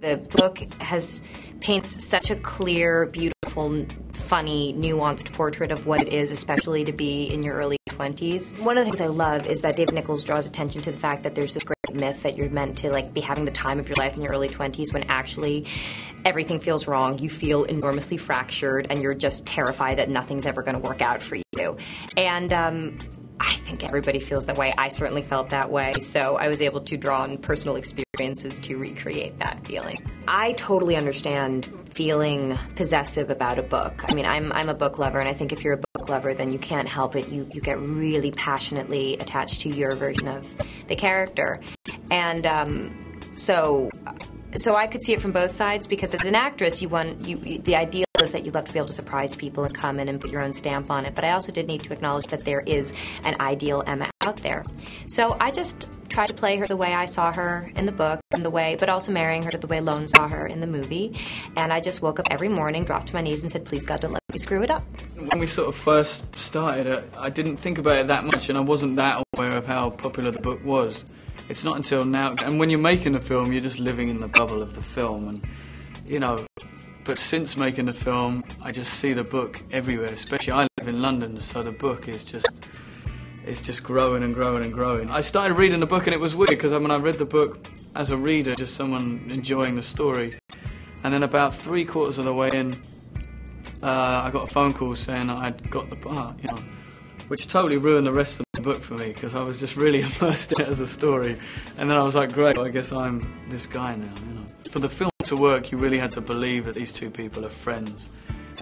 The book paints such a clear, beautiful, funny, nuanced portrait of what it is, especially to be in your early 20s. One of the things I love is that David Nicholls draws attention to the fact that there's this great myth that you're meant to like be having the time of your life in your early 20s when actually everything feels wrong. You feel enormously fractured and you're just terrified that nothing's ever going to work out for you. And I think everybody feels that way. I certainly felt that way, so I was able to draw on personal experiences to recreate that feeling. I totally understand feeling possessive about a book. I mean, I'm a book lover, and I think if you're a book lover, then you can't help it. You get really passionately attached to your version of the character. And so I could see it from both sides, because as an actress, the ideal is that you love to be able to surprise people and come in and put your own stamp on it. But I also did need to acknowledge that there is an ideal Emma out there. So I just tried to play her the way I saw her in the book, but also marrying her to the way Lone saw her in the movie. And I just woke up every morning, dropped to my knees, and said, "Please God, don't let me screw it up." When we sort of first started, I didn't think about it that much, and I wasn't that aware of how popular the book was. It's not until now, and when you're making a film, you're just living in the bubble of the film, and but since making the film, I just see the book everywhere. Especially, I live in London, so the book is just growing and growing and growing. I started reading the book, and it was weird, because I read the book as a reader, just someone enjoying the story, and then about 3/4 of the way in, I got a phone call saying that I'd got the part, which totally ruined the rest of the book for me, because I was just really immersed in it as a story. And then I was like, great, I guess I'm this guy now. For the film to work, you really had to believe that these two people are friends.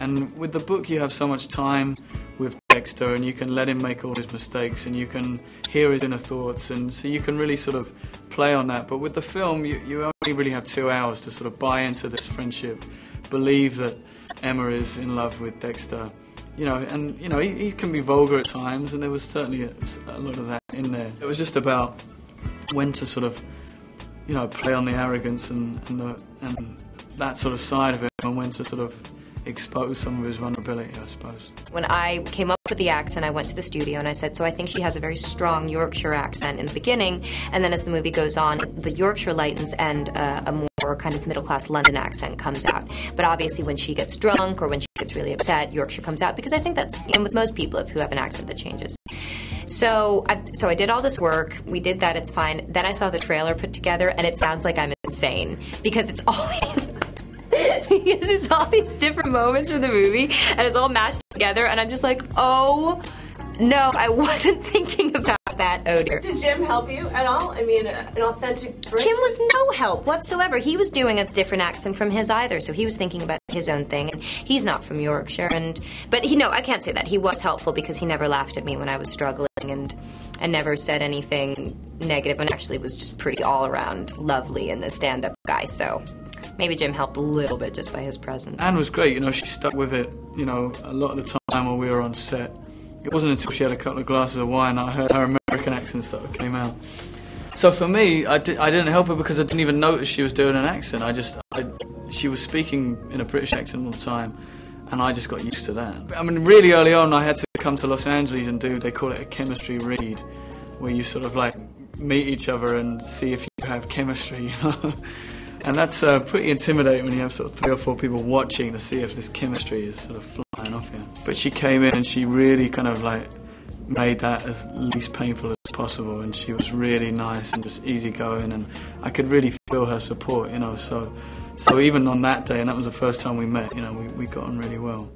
And with the book, you have so much time with Dexter, and you can let him make all his mistakes, and you can hear his inner thoughts, and so you can really sort of play on that. But with the film, you only really have 2 hours to sort of buy into this friendship, believe that Emma is in love with Dexter. He can be vulgar at times, and there was certainly a lot of that in there. It was just about when to sort of, play on the arrogance and that sort of side of it, and when to sort of expose some of his vulnerability, I suppose. When I came up with the accent, I went to the studio and I said, so I think she has a very strong Yorkshire accent in the beginning, and then as the movie goes on, the Yorkshire lightens and a more kind of middle-class London accent comes out. But obviously when she gets drunk or when she gets really upset, Yorkshire comes out, because I think that's, with most people who have an accent that changes. So I did all this work, we did that, it's fine. Then I saw the trailer put together, and it sounds like I'm insane, because it's all because it's all these different moments from the movie, and it's all mashed together, and I'm just like, oh no, I wasn't thinking about that. Oh dear. Did Jim help you at all? I mean, an authentic bridge? Jim was no help whatsoever. He was doing a different accent from his either, so he was thinking about his own thing, and he's not from Yorkshire. But I can't say that. He was helpful, because he never laughed at me when I was struggling, and never said anything negative, and actually was just pretty all around lovely and the stand-up guy. So maybe Jim helped a little bit just by his presence. Anne was great. She stuck with it. A lot of the time while we were on set. It wasn't until she had a couple of glasses of wine that I heard her American accent that came out. So for me, I didn't help her, because I didn't even notice she was doing an accent. She was speaking in a British accent all the time, and I just got used to that. Really early on, I had to come to Los Angeles and they call it a chemistry read, where you sort of like meet each other and see if you have chemistry, And that's pretty intimidating when you have sort of 3 or 4 people watching to see if this chemistry is sort of flying off you. But she came in and she really kind of like made that as least painful as possible, and she was really nice and just easygoing, and I could really feel her support, So even on that day, and that was the first time we met, we got on really well.